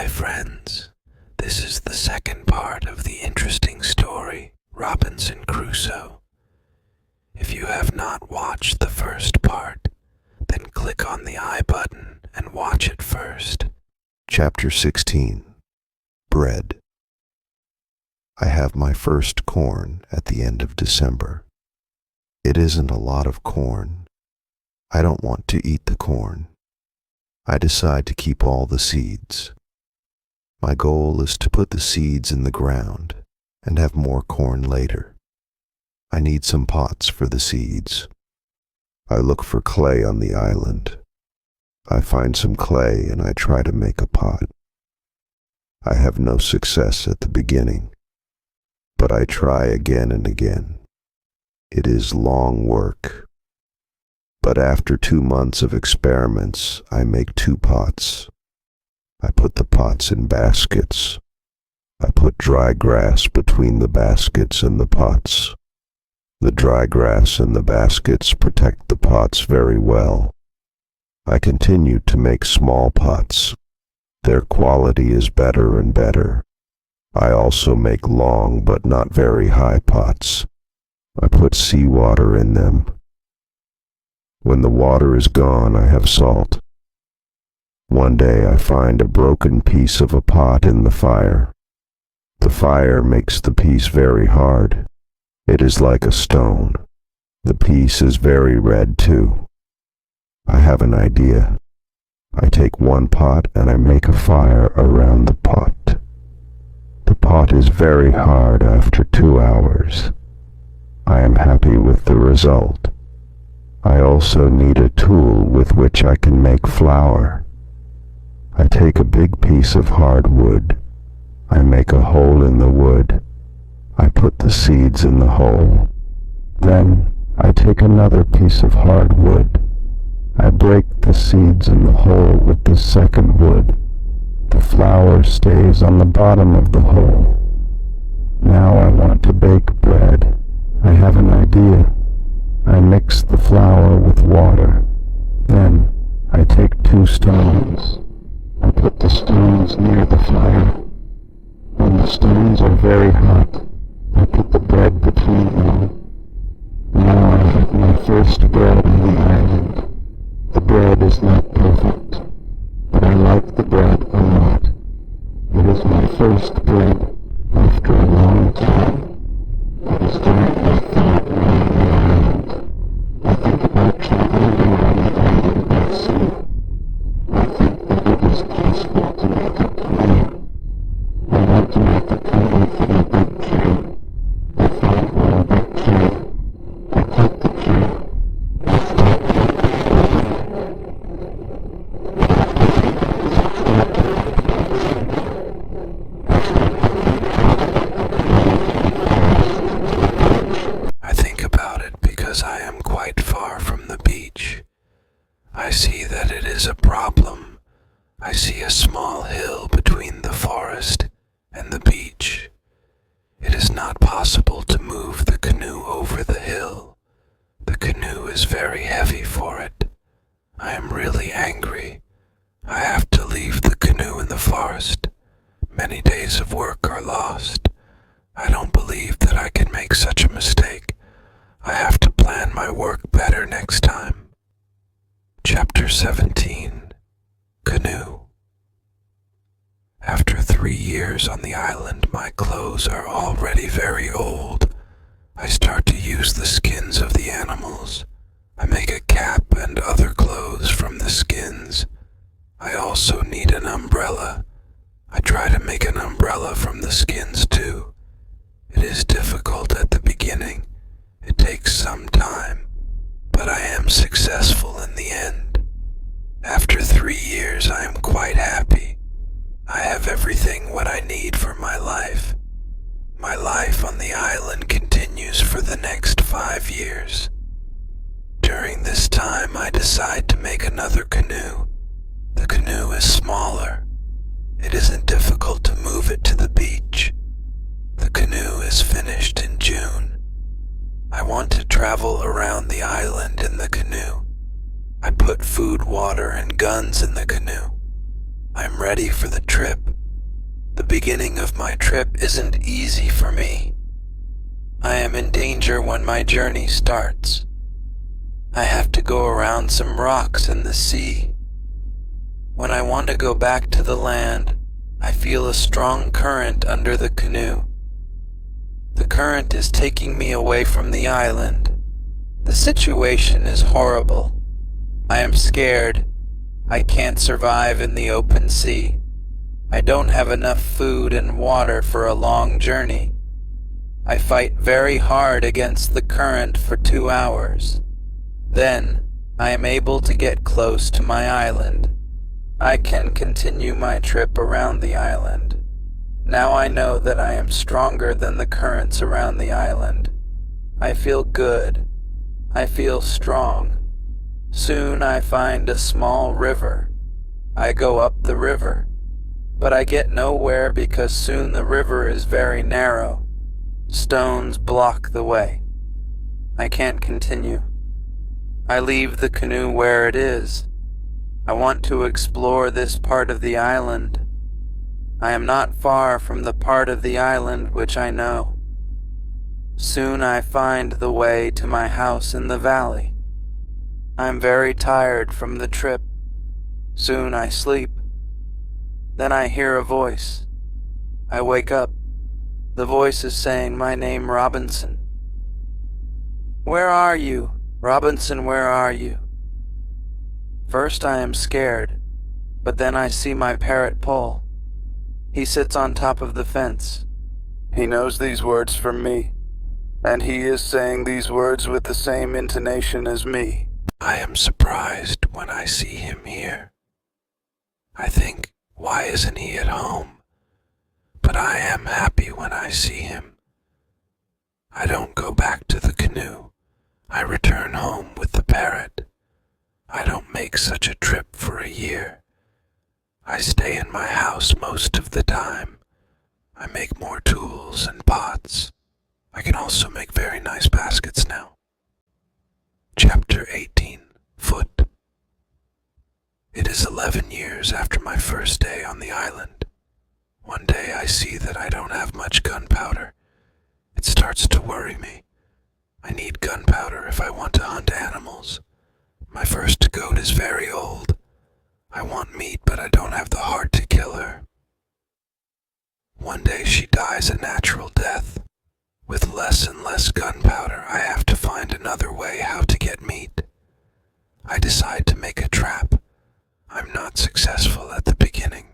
Hi friends, this is the second part of the interesting story, Robinson Crusoe. If you have not watched the first part, then click on the I button and watch it first. Chapter 16. Bread. I have my first corn at the end of December. It isn't a lot of corn. I don't want to eat the corn. I decide to keep all the seeds. My goal is to put the seeds in the ground and have more corn later. I need some pots for the seeds. I look for clay on the island. I find some clay and I try to make a pot. I have no success at the beginning, but I try again and again. It is long work. But after 2 months of experiments, I make 2 pots. I put the pots in baskets. I put dry grass between the baskets and the pots. The dry grass and the baskets protect the pots very well. I continue to make small pots. Their quality is better and better. I also make long but not very high pots. I put seawater in them. When the water is gone, I have salt. One day I find a broken piece of a pot in the fire. The fire makes the piece very hard. It is like a stone. The piece is very red too. I have an idea. I take one pot and I make a fire around the pot. The pot is very hard after 2 hours. I am happy with the result. I also need a tool with which I can make flour. I take a big piece of hard wood. I make a hole in the wood. I put the seeds in the hole. Then I take another piece of hard wood. I break the seeds in the hole with the second wood. The flour stays on the bottom of the hole. Now I want to bake bread. I have an idea. I mix the flour with water. Then I take 2 stones. I put the stones near the fire. When the stones are very hot, I put the bread between them. Now I have my first bread on the island. The bread is not perfect, but I like the bread a lot. It is my first bread after a long time. It is dark like that around the island. I think about traveling around the island by sea. I think that it is possible to make a canoe. I want to make a canoe from a big tree. I find one big tree. I cut the tree. I start I think about it because I am quite far from the beach. I see that it is a problem. I see a small hill between the forest and the beach. It is not possible to move the canoe over the hill. The canoe is very heavy for it. I am really angry. I have to leave the canoe in the forest. Many days of work are lost. I don't believe that I can make such a mistake. I have to plan my work better next time. Chapter 17. Canoe. After 3 years on the island, my clothes are already very old. I start to use the skins of the animals. I make a cap and other clothes from the skins. I also need an umbrella. I try to make an umbrella from the skins too. It is difficult at the beginning. It takes some time, but I am successful in the end. After 3 years, I am quite happy. I have everything what I need for my life. My life on the island continues for the next 5 years. During this time, I decide to make another canoe. The canoe is smaller. It isn't difficult to move it to the beach. The canoe is finished in June. I want to travel around the island in the canoe. I put food, water, and guns in the canoe. I'm ready for the trip. The beginning of my trip isn't easy for me. I am in danger when my journey starts. I have to go around some rocks in the sea. When I want to go back to the land, I feel a strong current under the canoe. The current is taking me away from the island. The situation is horrible. I am scared. I can't survive in the open sea. I don't have enough food and water for a long journey. I fight very hard against the current for 2 hours. Then, I am able to get close to my island. I can continue my trip around the island. Now I know that I am stronger than the currents around the island. I feel good. I feel strong. Soon I find a small river. I go up the river, but I get nowhere because soon the river is very narrow. Stones block the way. I can't continue. I leave the canoe where it is. I want to explore this part of the island. I am not far from the part of the island which I know. Soon I find the way to my house in the valley. I am very tired from the trip. Soon I sleep. Then I hear a voice. I wake up. The voice is saying my name, Robinson. Where are you? Robinson, where are you? First I am scared, but then I see my parrot Paul. He sits on top of the fence. He knows these words from me, and he is saying these words with the same intonation as me. I am surprised when I see him here. I think, why isn't he at home? But I am happy when I see him. I don't go back to the canoe. I return home with the parrot. I don't make such a trip for a year. I stay in my house most of the time. I make more tools and pots. I can also make very nice baskets now. Chapter 18. Foot. It is 11 years after my first day on the island. One day I see that I don't have much gunpowder. It starts to worry me. I need gunpowder if I want to hunt animals. My first goat is very old. I want meat, but I don't have the heart to kill her. One day she dies a natural death. With less and less gunpowder, I have to find another way how to get meat. I decide to make a trap. I'm not successful at the beginning.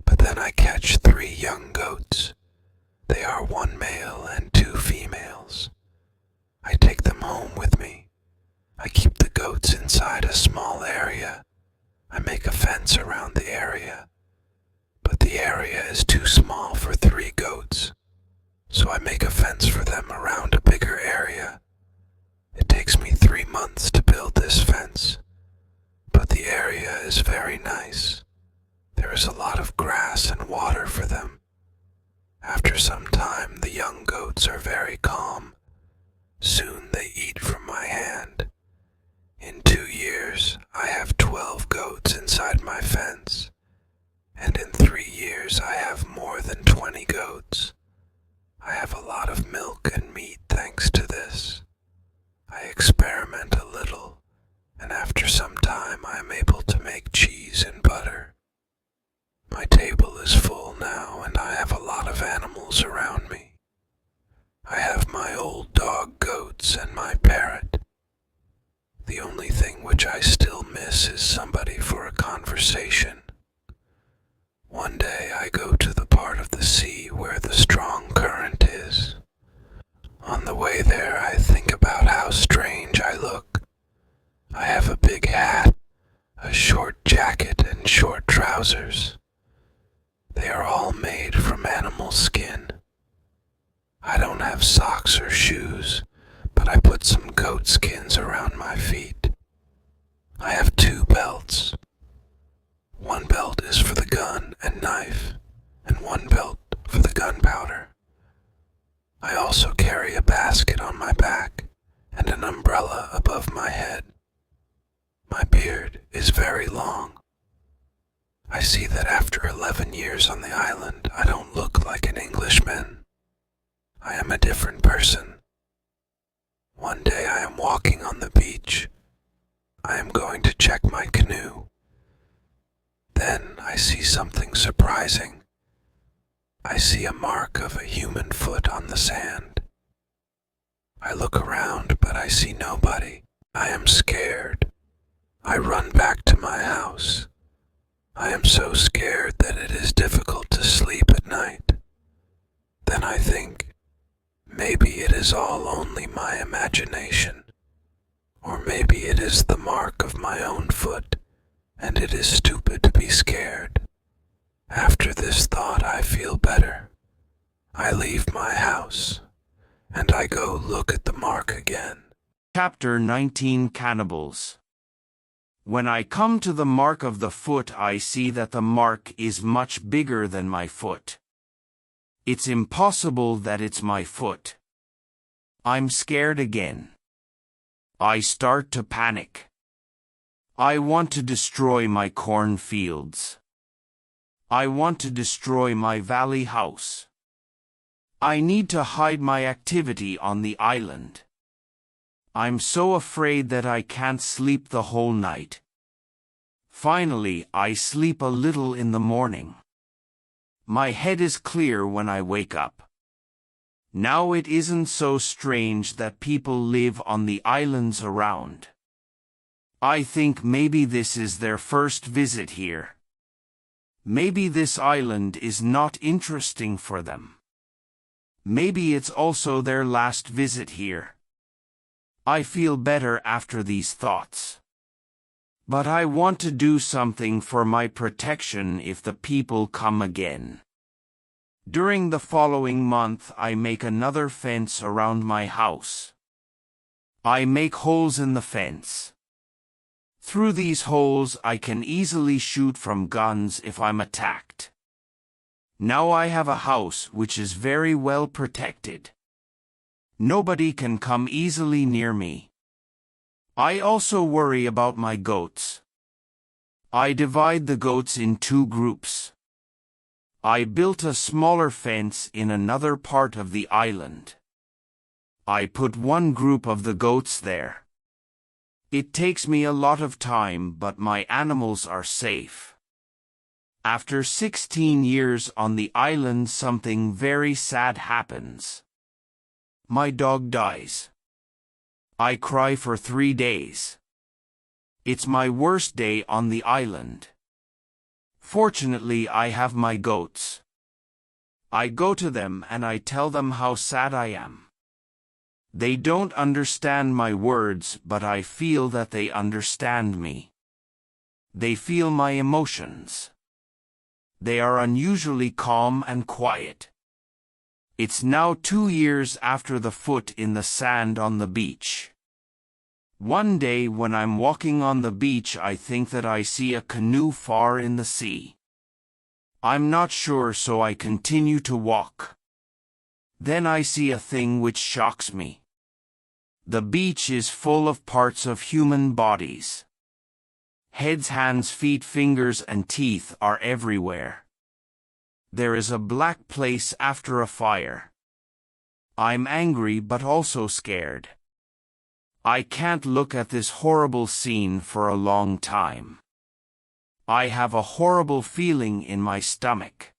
But then I catch 3 young goats. They are 1 male and 2 females. I take them home with me. I keep the goats inside a small area. I make a fence around the area. But the area is too small for 3 goats. So I make a fence for them around a bigger area. It takes me 3 months to build this fence. But the area is very nice. There is a lot of grass and water for them. After some time, the young goats are very calm. Soon they eat from my hand. In 2 years, I have 12 goats inside my fence. And in 3 years, I have more than 20 goats. I have a lot of milk and meat thanks to this. I experiment a little, and after some time I am able to make cheese and butter. My table is full now, and I have a lot of animals around me. I have my old dog goats and my parrot. The only thing which I still miss is somebody for a conversation. One day I go to the part of the sea where the strong current is. On the way there I think about how strange I look. I have a big hat, a short jacket, and short trousers. They are all made from animal skin. I don't have socks or shoes, but I put some goat skins around my feet. I have 2 belts. One belt is for the gun and knife, and one belt for the gunpowder. I also carry a basket on my back and an umbrella above my head. My beard is very long. I I see that after 11 years on the island, I don't look like an Englishman. I am a different person. One day I am walking on the beach. I am going to check my canoe. Then I see something surprising. I see a mark of a human foot on the sand. I look around, but I see nobody. I am scared. I run back to my house. I am so scared that it is difficult to sleep at night. Then I think, maybe it is all only my imagination, or maybe it is the mark of my own foot, and it is stupid to be scared. After this thought, I feel better. I leave my house, and I go look at the mark again. Chapter 19 Cannibals. When I come to the mark of the foot, I see that the mark is much bigger than my foot. It's impossible that it's my foot. I'm scared again. I start to panic. I want to destroy my cornfields. I want to destroy my valley house. I need to hide my activity on the island. I'm so afraid that I can't sleep the whole night. Finally, I sleep a little in the morning. My head is clear when I wake up. Now it isn't so strange that people live on the islands around. I think maybe this is their first visit here. Maybe this island is not interesting for them. Maybe it's also their last visit here. I feel better after these thoughts. But I want to do something for my protection if the people come again. During the following month, I make another fence around my house. I make holes in the fence. Through these holes, I can easily shoot from guns if I'm attacked. Now I have a house which is very well protected. Nobody can come easily near me. I also worry about my goats. I divide the goats in 2 groups. I built a smaller fence in another part of the island. I put one group of the goats there. It takes me a lot of time, but my animals are safe. After 16 years on the island, something very sad happens. My dog dies. I cry for 3 days. It's my worst day on the island. Fortunately, I have my goats. I go to them and I tell them how sad I am. They don't understand my words, but I feel that they understand me. They feel my emotions. They are unusually calm and quiet. It's now 2 years after the foot in the sand on the beach. One day when I'm walking on the beach, I think that I see a canoe far in the sea. I'm not sure, so I continue to walk. Then I see a thing which shocks me. The beach is full of parts of human bodies. Heads, hands, feet, fingers, and teeth are everywhere. There is a black place after a fire. I'm angry but also scared. I can't look at this horrible scene for a long time. I have a horrible feeling in my stomach.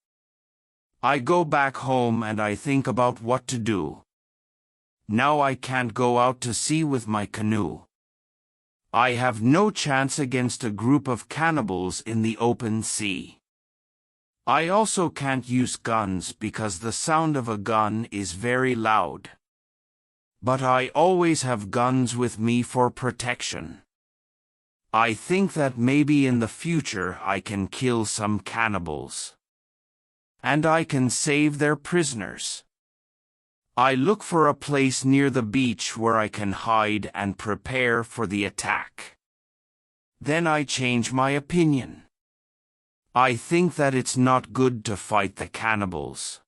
I go back home and I think about what to do. Now I can't go out to sea with my canoe. I have no chance against a group of cannibals in the open sea. I also can't use guns because the sound of a gun is very loud. But I always have guns with me for protection. I think that maybe in the future I can kill some cannibals. And I can save their prisoners. I look for a place near the beach where I can hide and prepare for the attack. Then I change my opinion. I think that it's not good to fight the cannibals.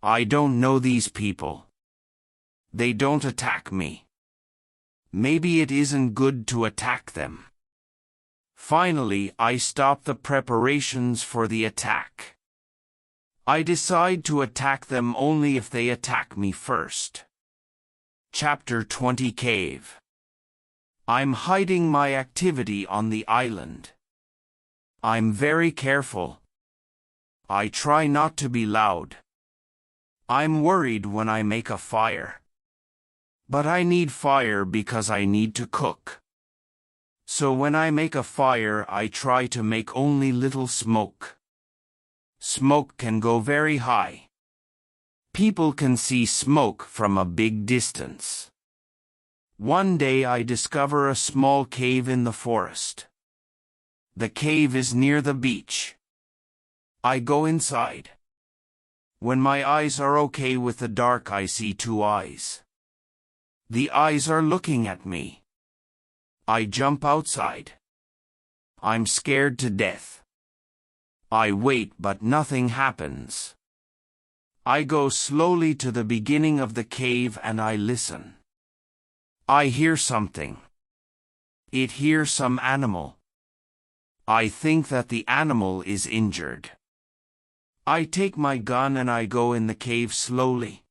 I don't know these people. They don't attack me. Maybe it isn't good to attack them. Finally, I stop the preparations for the attack. I decide to attack them only if they attack me first. Chapter 20 Cave. I'm hiding my activity on the island. I'm very careful. I try not to be loud. I'm worried when I make a fire. But I need fire because I need to cook. So when I make a fire, I try to make only little smoke. Smoke can go very high. People can see smoke from a big distance. One day I discover a small cave in the forest. The cave is near the beach. I go inside. When my eyes are okay with the dark, I see two eyes. The eyes are looking at me. I jump outside. I'm scared to death. I wait, but nothing happens. I go slowly to the beginning of the cave and I listen. I hear something. It hears some animal. I think that the animal is injured. I take my gun and I go in the cave slowly.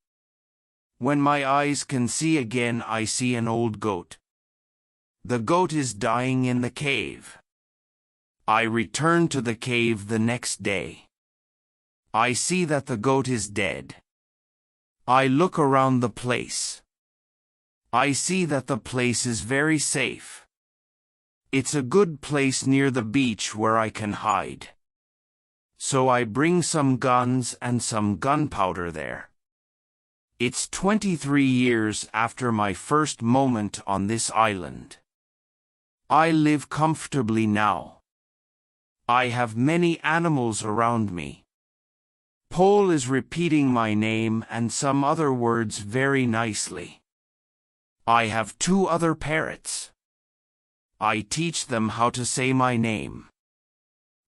When my eyes can see again, I see an old goat. The goat is dying in the cave. I return to the cave the next day. I see that the goat is dead. I look around the place. I see that the place is very safe. It's a good place near the beach where I can hide. So I bring some guns and some gunpowder there. It's 23 years after my first moment on this island. I live comfortably now. I have many animals around me. Paul is repeating my name and some other words very nicely. I have 2 other parrots. I teach them how to say my name.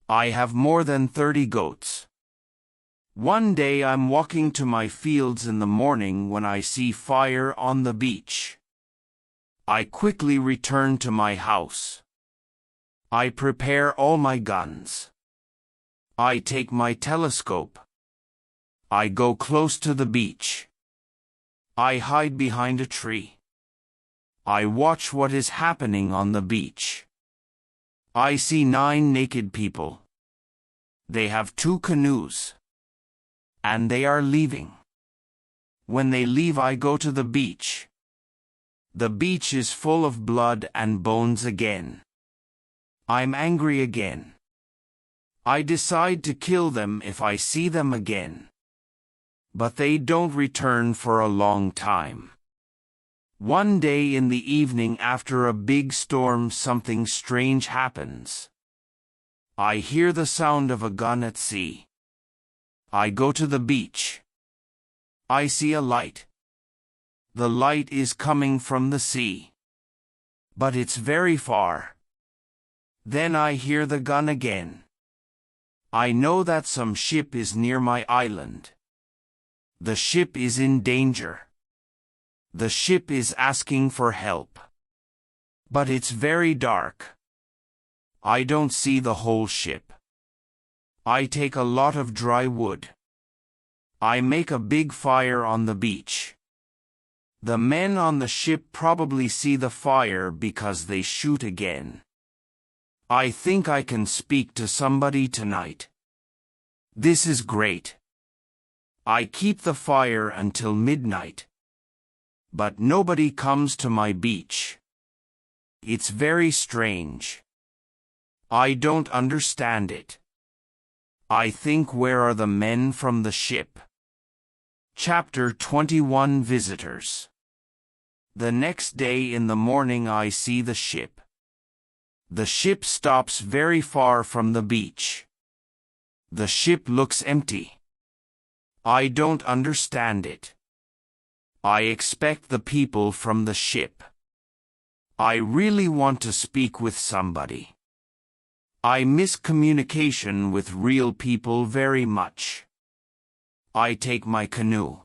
I have more than 30 goats. One day I'm walking to my fields in the morning when I see fire on the beach. I quickly return to my house. I prepare all my guns. I take my telescope. I go close to the beach. I hide behind a tree. I watch what is happening on the beach. I see 9 naked people. They have 2 canoes. And they are leaving. When they leave, I go to the beach. The beach is full of blood and bones again. I'm angry again. I decide to kill them if I see them again. But they don't return for a long time. One day in the evening after a big storm, something strange happens. I hear the sound of a gun at sea. I go to the beach. I see a light. The light is coming from the sea. But it's very far. Then I hear the gun again. I know that some ship is near my island. The ship is in danger. The ship is asking for help. But it's very dark. I don't see the whole ship. I take a lot of dry wood. I make a big fire on the beach. The men on the ship probably see the fire because they shoot again. I think I can speak to somebody tonight. This is great. I keep the fire until midnight. But nobody comes to my beach. It's very strange. I don't understand it. I think, where are the men from the ship? Chapter 21 Visitors. The next day in the morning I see the ship. The ship stops very far from the beach. The ship looks empty. I don't understand it. I expect the people from the ship. I really want to speak with somebody. I miss communication with real people very much. I take my canoe.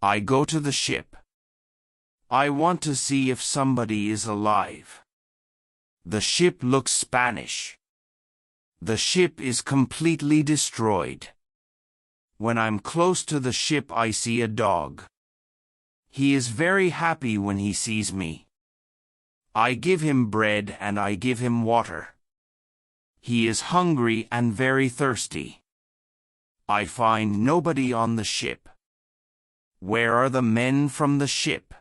I go to the ship. I want to see if somebody is alive. The ship looks Spanish. The ship is completely destroyed. When I'm close to the ship, I see a dog. He is very happy when he sees me. I give him bread and I give him water. He is hungry and very thirsty. I find nobody on the ship. Where are the men from the ship?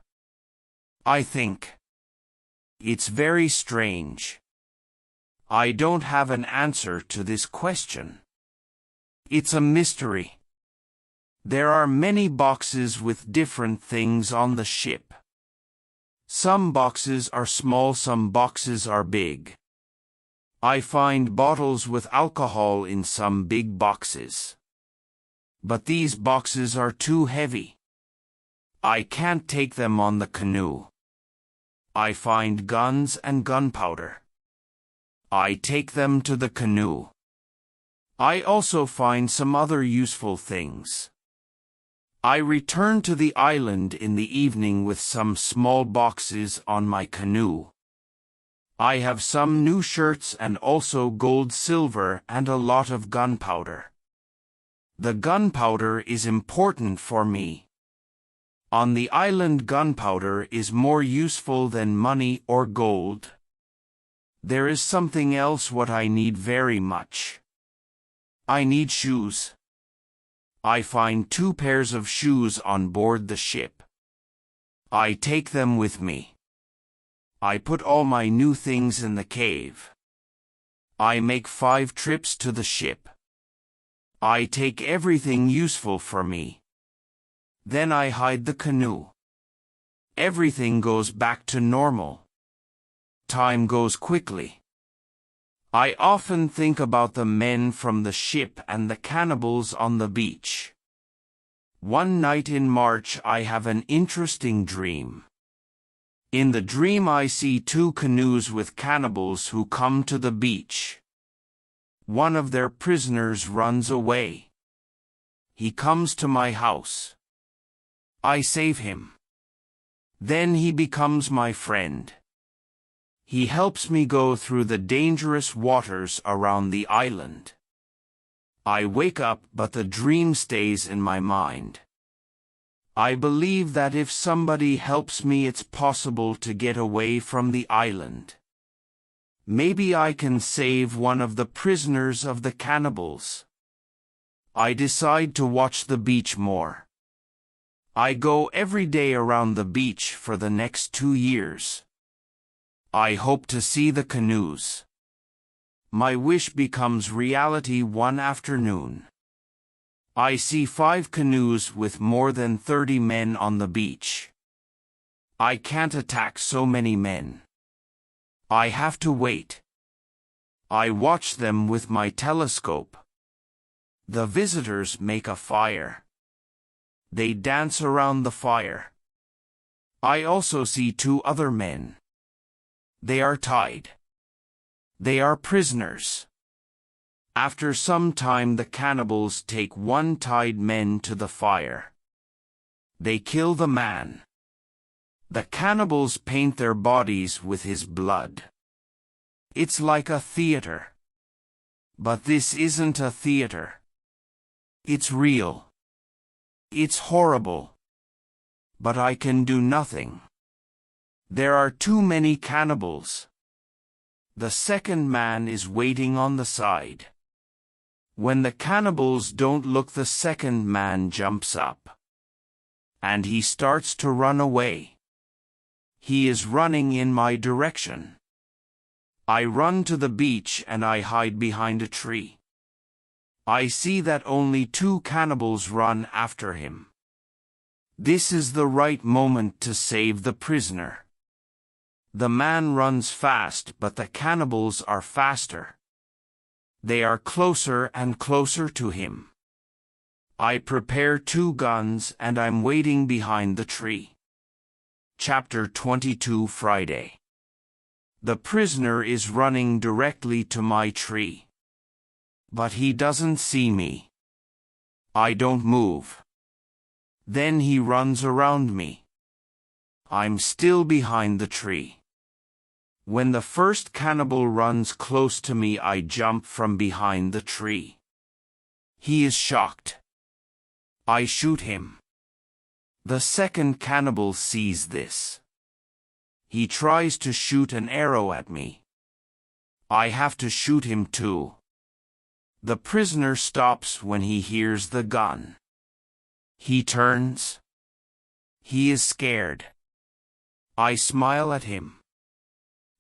I think. It's very strange. I don't have an answer to this question. It's a mystery. There are many boxes with different things on the ship. Some boxes are small, some boxes are big. I find bottles with alcohol in some big boxes. But these boxes are too heavy. I can't take them on the canoe. I find guns and gunpowder. I take them to the canoe. I also find some other useful things. I return to the island in the evening with some small boxes on my canoe. I have some new shirts and also gold, silver, and a lot of gunpowder. The gunpowder is important for me. On the island, gunpowder is more useful than money or gold. There is something else what I need very much. I need shoes. I find 2 pairs of shoes on board the ship. I take them with me. I put all my new things in the cave. I make 5 trips to the ship. I take everything useful for me. Then I hide the canoe. Everything goes back to normal. Time goes quickly. I often think about the men from the ship and the cannibals on the beach. One night in March, I have an interesting dream. In the dream, I see 2 canoes with cannibals who come to the beach. One of their prisoners runs away. He comes to my house. I save him. Then he becomes my friend. He helps me go through the dangerous waters around the island. I wake up, but the dream stays in my mind. I believe that if somebody helps me, it's possible to get away from the island. Maybe I can save one of the prisoners of the cannibals. I decide to watch the beach more. I go every day around the beach for the next 2 years. I hope to see the canoes. My wish becomes reality one afternoon. I see 5 canoes with more than 30 men on the beach. I can't attack so many men. I have to wait. I watch them with my telescope. The visitors make a fire. They dance around the fire. I also see 2 other men. They are tied. They are prisoners. After some time, the cannibals take 1 tied man to the fire. They kill the man. The cannibals paint their bodies with his blood. It's like a theater. But this isn't a theater. It's real. It's horrible. But I can do nothing. There are too many cannibals. The second man is waiting on the side. When the cannibals don't look, the second man jumps up. And he starts to run away. He is running in my direction. I run to the beach and I hide behind a tree. I see that only 2 cannibals run after him. This is the right moment to save the prisoner. The man runs fast, but the cannibals are faster. They are closer and closer to him. I prepare 2 guns and I'm waiting behind the tree. Chapter 22, Friday. The prisoner is running directly to my tree. But he doesn't see me. I don't move. Then he runs around me. I'm still behind the tree. When the first cannibal runs close to me, I jump from behind the tree. He is shocked. I shoot him. The second cannibal sees this. He tries to shoot an arrow at me. I have to shoot him too. The prisoner stops when he hears the gun. He turns. He is scared. I smile at him.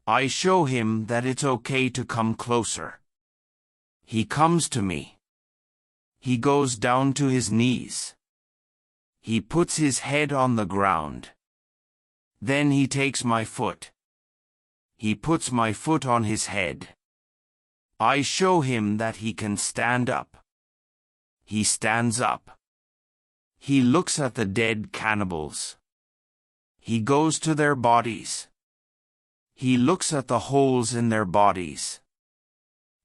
I show him that it's okay to come closer. He comes to me. He goes down to his knees. He puts his head on the ground. Then he takes my foot. He puts my foot on his head. I show him that he can stand up. He stands up. He looks at the dead cannibals. He goes to their bodies. He looks at the holes in their bodies.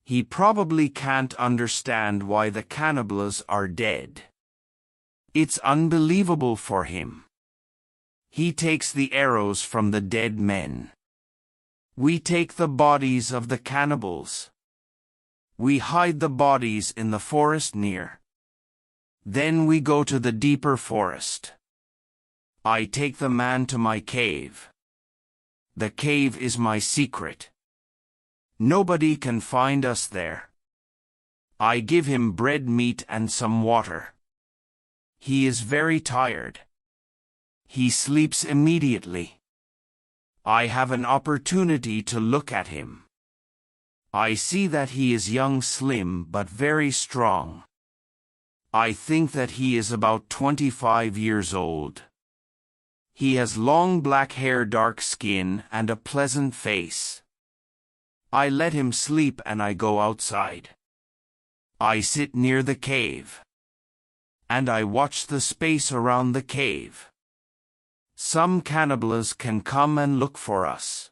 He probably can't understand why the cannibals are dead. It's unbelievable for him. He takes the arrows from the dead men. We take the bodies of the cannibals. We hide the bodies in the forest near. Then we go to the deeper forest. I take the man to my cave. The cave is my secret. Nobody can find us there. I give him bread, meat, and some water. He is very tired. He sleeps immediately. I have an opportunity to look at him. I see that he is young, slim, but very strong. I think that he is about 25 years old. He has long black hair, dark skin, and a pleasant face. I let him sleep and I go outside. I sit near the cave. And I watch the space around the cave. Some cannibals can come and look for us.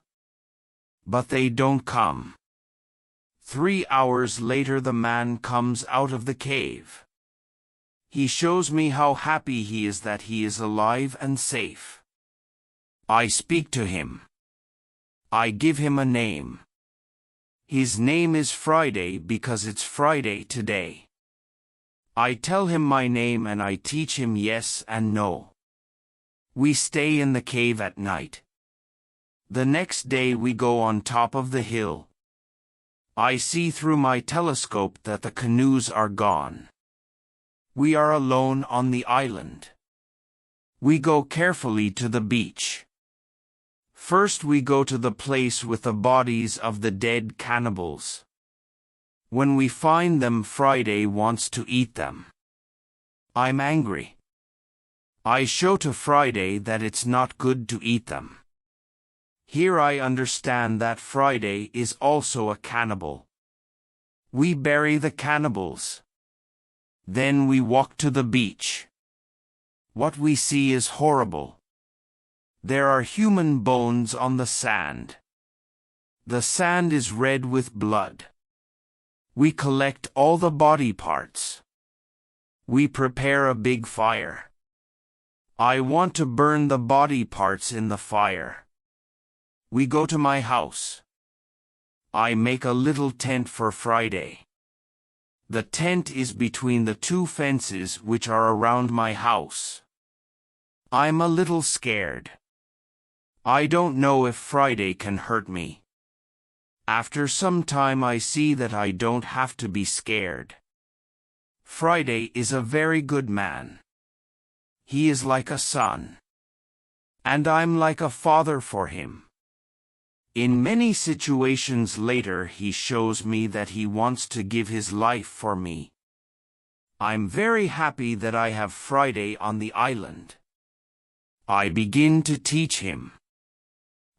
But they don't come. 3 hours later the man comes out of the cave. He shows me how happy he is that he is alive and safe. I speak to him. I give him a name. His name is Friday because it's Friday today. I tell him my name and I teach him yes and no. We stay in the cave at night. The next day we go on top of the hill. I see through my telescope that the canoes are gone. We are alone on the island. We go carefully to the beach. First we go to the place with the bodies of the dead cannibals. When we find them, Friday wants to eat them. I'm angry. I show to Friday that it's not good to eat them. Here I understand that Friday is also a cannibal. We bury the cannibals. Then we walk to the beach. What we see is horrible. There are human bones on the sand. The sand is red with blood. We collect all the body parts. We prepare a big fire. I want to burn the body parts in the fire. We go to my house. I make a little tent for Friday. The tent is between the two fences which are around my house. I'm a little scared. I don't know if Friday can hurt me. After some time I see that I don't have to be scared. Friday is a very good man. He is like a son. And I'm like a father for him. In many situations later he shows me that he wants to give his life for me. I'm very happy that I have Friday on the island. I begin to teach him.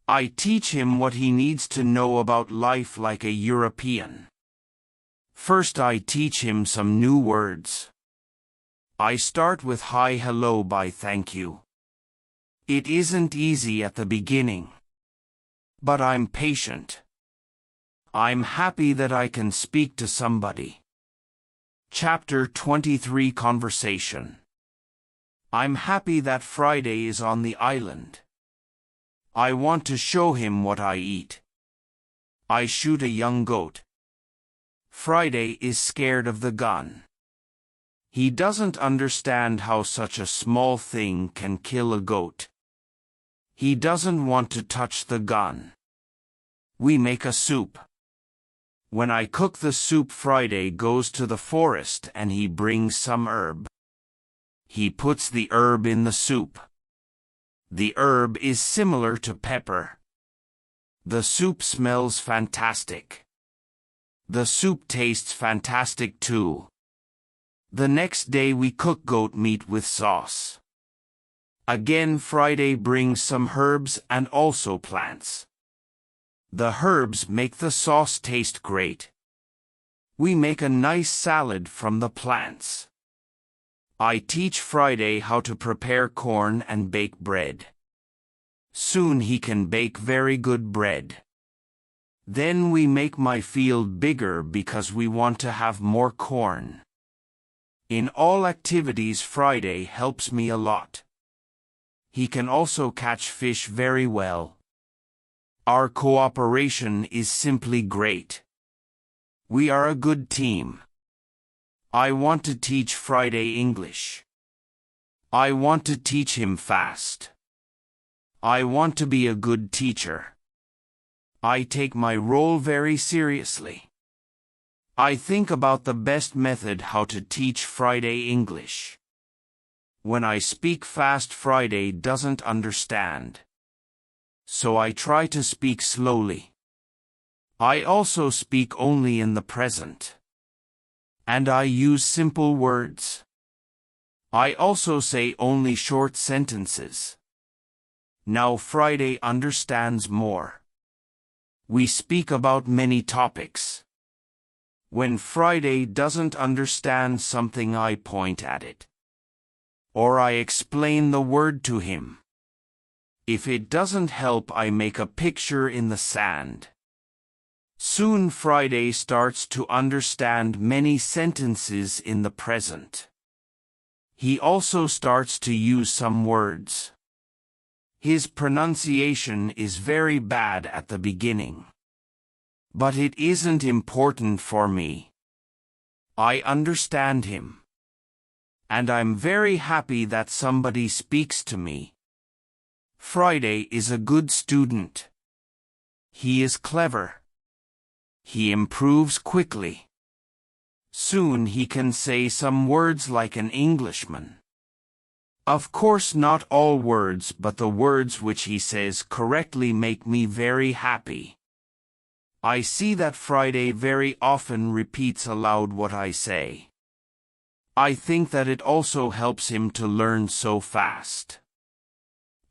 I teach him what he needs to know about life like a European. First I teach him some new words. I start with hi, hello, bye, thank you. It isn't easy at the beginning. But I'm patient. I'm happy that I can speak to somebody. Chapter 23 Conversation. I'm happy that Friday is on the island. I want to show him what I eat. I shoot a young goat. Friday is scared of the gun. He doesn't understand how such a small thing can kill a goat. He doesn't want to touch the gun. We make a soup. When I cook the soup, Friday goes to the forest and he brings some herb. He puts the herb in the soup. The herb is similar to pepper. The soup smells fantastic. The soup tastes fantastic too. The next day we cook goat meat with sauce. Again, Friday brings some herbs and also plants. The herbs make the sauce taste great. We make a nice salad from the plants. I teach Friday how to prepare corn and bake bread. Soon he can bake very good bread. Then we make my field bigger because we want to have more corn. In all activities, Friday helps me a lot. He can also catch fish very well. Our cooperation is simply great. We are a good team. I want to teach Friday English. I want to teach him fast. I want to be a good teacher. I take my role very seriously. I think about the best method how to teach Friday English. When I speak fast, Friday doesn't understand. So I try to speak slowly. I also speak only in the present. And I use simple words. I also say only short sentences. Now Friday understands more. We speak about many topics. When Friday doesn't understand something, I point at it. Or I explain the word to him. If it doesn't help, I make a picture in the sand. Soon Friday starts to understand many sentences in the present. He also starts to use some words. His pronunciation is very bad at the beginning. But it isn't important for me. I understand him. And I'm very happy that somebody speaks to me. Friday is a good student. He is clever. He improves quickly. Soon he can say some words like an Englishman. Of course, not all words, but the words which he says correctly make me very happy. I see that Friday very often repeats aloud what I say. I think that it also helps him to learn so fast.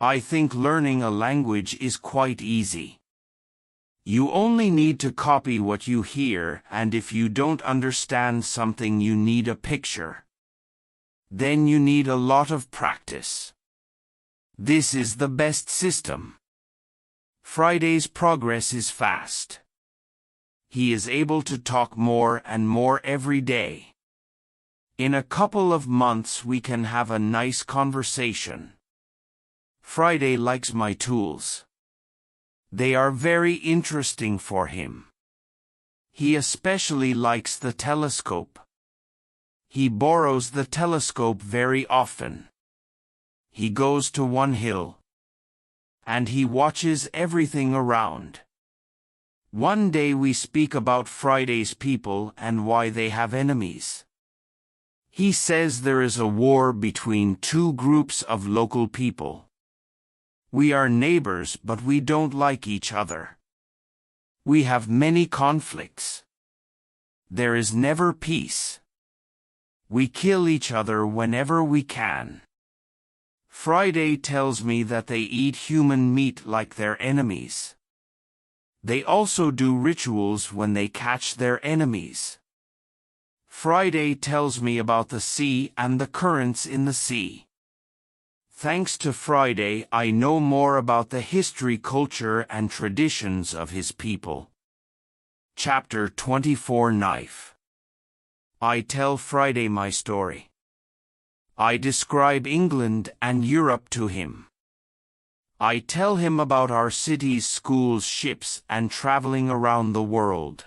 I think learning a language is quite easy. You only need to copy what you hear, and if you don't understand something, you need a picture. Then you need a lot of practice. This is the best system. Friday's progress is fast. He is able to talk more and more every day. In a couple of months we can have a nice conversation. Friday likes my tools. They are very interesting for him. He especially likes the telescope. He borrows the telescope very often. He goes to one hill. And he watches everything around. One day we speak about Friday's people and why they have enemies. He says there is a war between two groups of local people. We are neighbors, but we don't like each other. We have many conflicts. There is never peace. We kill each other whenever we can. Friday tells me that they eat human meat like their enemies. They also do rituals when they catch their enemies. Friday tells me about the sea and the currents in the sea. Thanks to Friday, I know more about the history, culture, and traditions of his people. Chapter 24 Knife. I tell Friday my story. I describe England and Europe to him. I tell him about our cities, schools, ships, and traveling around the world.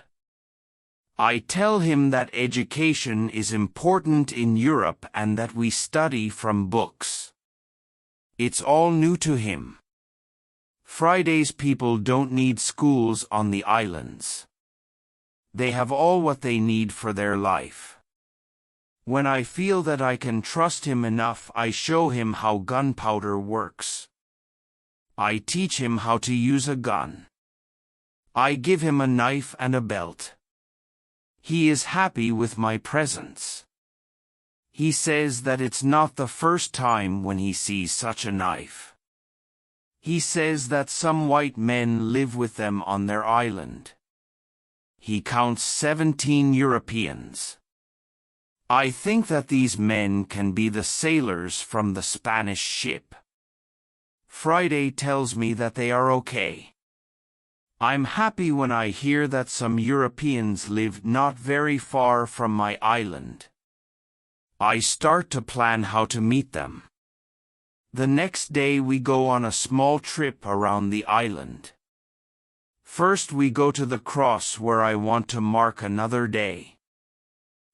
I tell him that education is important in Europe and that we study from books. It's all new to him. Friday's people don't need schools on the islands. They have all what they need for their life. When I feel that I can trust him enough, I show him how gunpowder works. I teach him how to use a gun. I give him a knife and a belt. He is happy with my presents. He says that it's not the first time when he sees such a knife. He says that some white men live with them on their island. He counts 17 Europeans. I think that these men can be the sailors from the Spanish ship. Friday tells me that they are okay. I'm happy when I hear that some Europeans live not very far from my island. I start to plan how to meet them. The next day we go on a small trip around the island. First we go to the cross where I want to mark another day.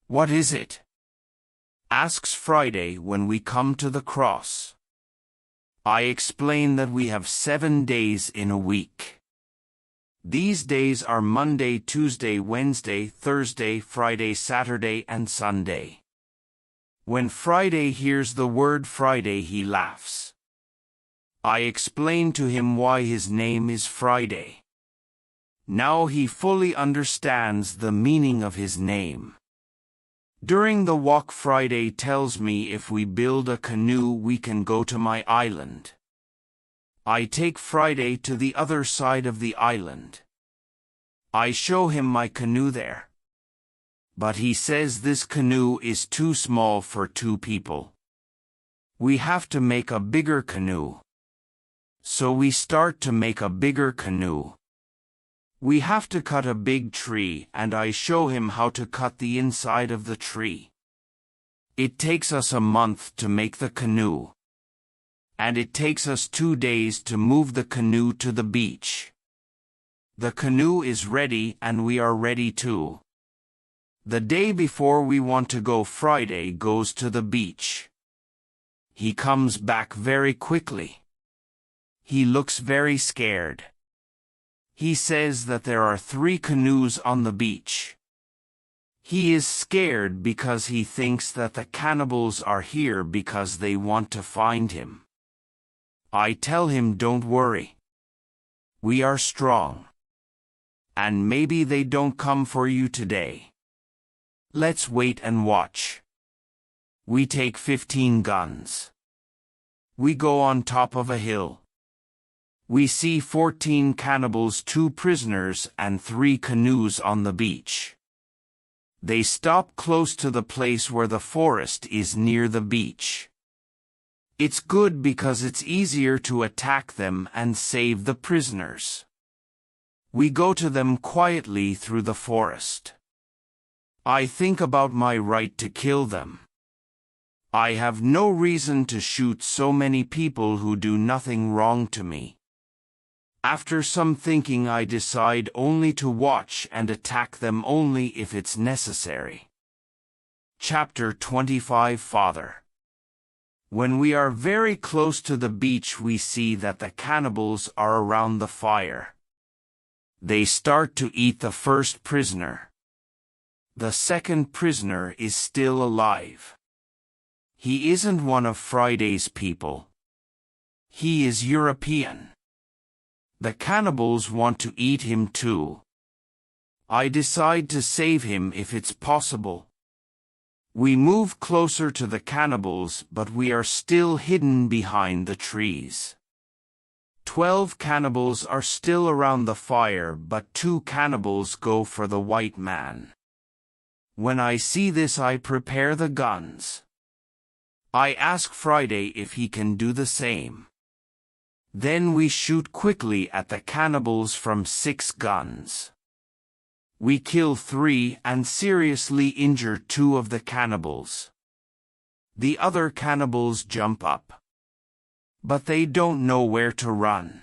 What is it? Asks Friday when we come to the cross. I explain that we have 7 days in a week. These days are Monday, Tuesday, Wednesday, Thursday, Friday, Saturday, and Sunday. When Friday hears the word Friday, he laughs. I explain to him why his name is Friday. Now he fully understands the meaning of his name. During the walk, Friday tells me if we build a canoe we can go to my island. I take Friday to the other side of the island. I show him my canoe there. But he says this canoe is too small for 2 people. We have to make a bigger canoe. So we start to make a bigger canoe. We have to cut a big tree, and I show him how to cut the inside of the tree. It takes us a month to make the canoe. And it takes us 2 days to move the canoe to the beach. The canoe is ready and we are ready too. The day before we want to go, Friday goes to the beach. He comes back very quickly. He looks very scared. He says that there are 3 canoes on the beach. He is scared because he thinks that the cannibals are here because they want to find him. I tell him, don't worry. We are strong. And maybe they don't come for you today. Let's wait and watch. We take 15 guns. We go on top of a hill. We see 14 cannibals, 2 prisoners, and 3 canoes on the beach. They stop close to the place where the forest is near the beach. It's good because it's easier to attack them and save the prisoners. We go to them quietly through the forest. I think about my right to kill them. I have no reason to shoot so many people who do nothing wrong to me. After some thinking, I decide only to watch and attack them only if it's necessary. Chapter 25. Father. When we are very close to the beach, we see that the cannibals are around the fire. They start to eat the first prisoner. The second prisoner is still alive. He isn't one of Friday's people. He is European. The cannibals want to eat him too. I decide to save him if it's possible. We move closer to the cannibals, but we are still hidden behind the trees. 12 cannibals are still around the fire, but 2 cannibals go for the white man. When I see this, I prepare the guns. I ask Friday if he can do the same. Then we shoot quickly at the cannibals from 6 guns. We kill 3 and seriously injure 2 of the cannibals. The other cannibals jump up. But they don't know where to run.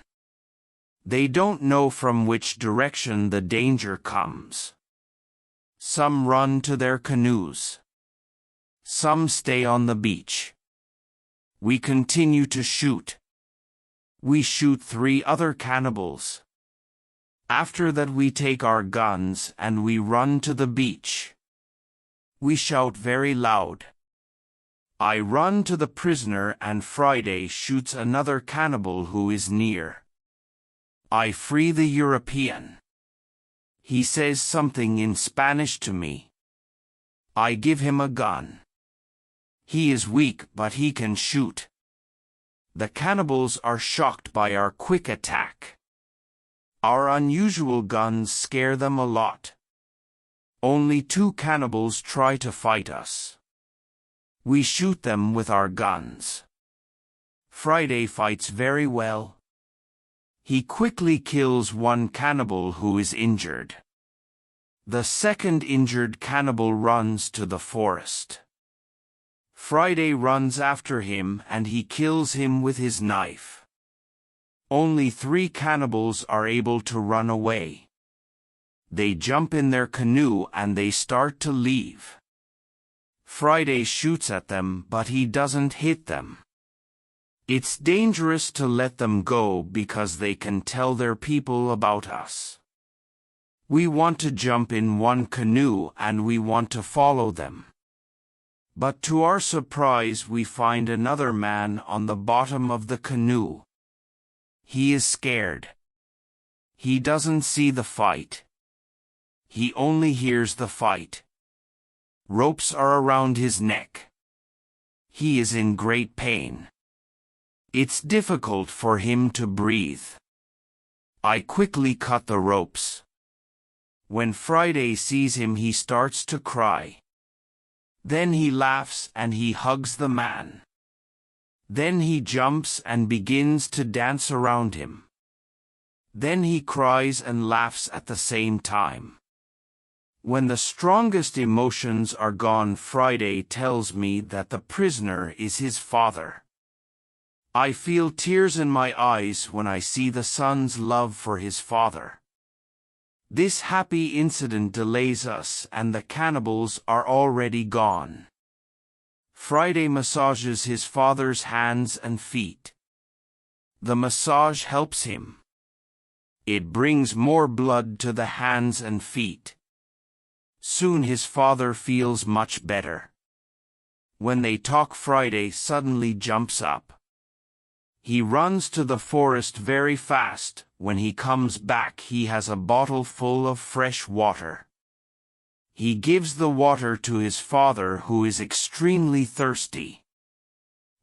They don't know from which direction the danger comes. Some run to their canoes. Some stay on the beach. We continue to shoot. We shoot 3 other cannibals. After that we take our guns and we run to the beach. We shout very loud. I run to the prisoner and Friday shoots another cannibal who is near. I free the European. He says something in Spanish to me. I give him a gun. He is weak but he can shoot. The cannibals are shocked by our quick attack. Our unusual guns scare them a lot. Only 2 cannibals try to fight us. We shoot them with our guns. Friday fights very well. He quickly kills 1 cannibal who is injured. The second injured cannibal runs to the forest. Friday runs after him and he kills him with his knife. Only 3 cannibals are able to run away. They jump in their canoe and they start to leave. Friday shoots at them but he doesn't hit them. It's dangerous to let them go because they can tell their people about us. We want to jump in one canoe and we want to follow them. But to our surprise we find another man on the bottom of the canoe. He is scared. He doesn't see the fight. He only hears the fight. Ropes are around his neck. He is in great pain. It's difficult for him to breathe. I quickly cut the ropes. When Friday sees him he starts to cry. Then he laughs and he hugs the man. Then he jumps and begins to dance around him. Then he cries and laughs at the same time. When the strongest emotions are gone, Friday tells me that the prisoner is his father. I feel tears in my eyes when I see the son's love for his father. This happy incident delays us and the cannibals are already gone. Friday massages his father's hands and feet. The massage helps him. It brings more blood to the hands and feet. Soon his father feels much better. When they talk, Friday suddenly jumps up. He runs to the forest very fast. When he comes back, he has a bottle full of fresh water. He gives the water to his father, who is extremely thirsty.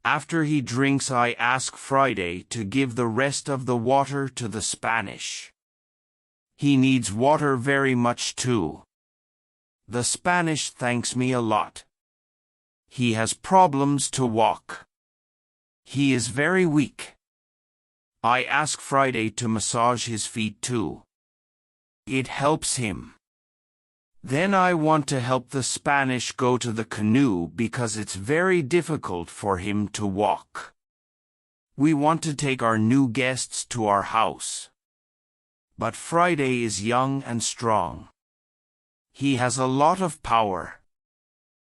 After he drinks, I ask Friday to give the rest of the water to the Spanish. He needs water very much too. The Spanish thanks me a lot. He has problems to walk. He is very weak. I ask Friday to massage his feet too. It helps him. Then I want to help the Spanish go to the canoe because it's very difficult for him to walk. We want to take our new guests to our house. But Friday is young and strong. He has a lot of power.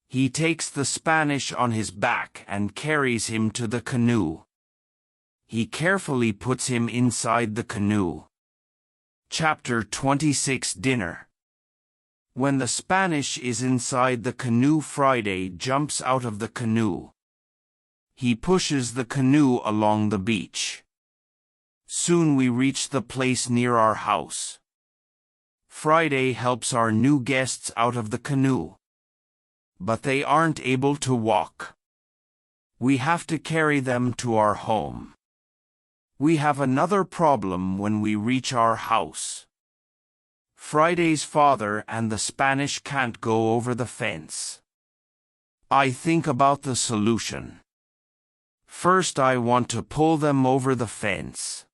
He takes the Spanish on his back and carries him to the canoe. He carefully puts him inside the canoe. Chapter 26 Dinner. When the Spanish is inside the canoe, Friday jumps out of the canoe. He pushes the canoe along the beach. Soon we reach the place near our house. Friday helps our new guests out of the canoe. But they aren't able to walk. We have to carry them to our home. We have another problem when we reach our house. Friday's father and the Spanish can't go over the fence. I think about the solution. First, I want to pull them over the fence.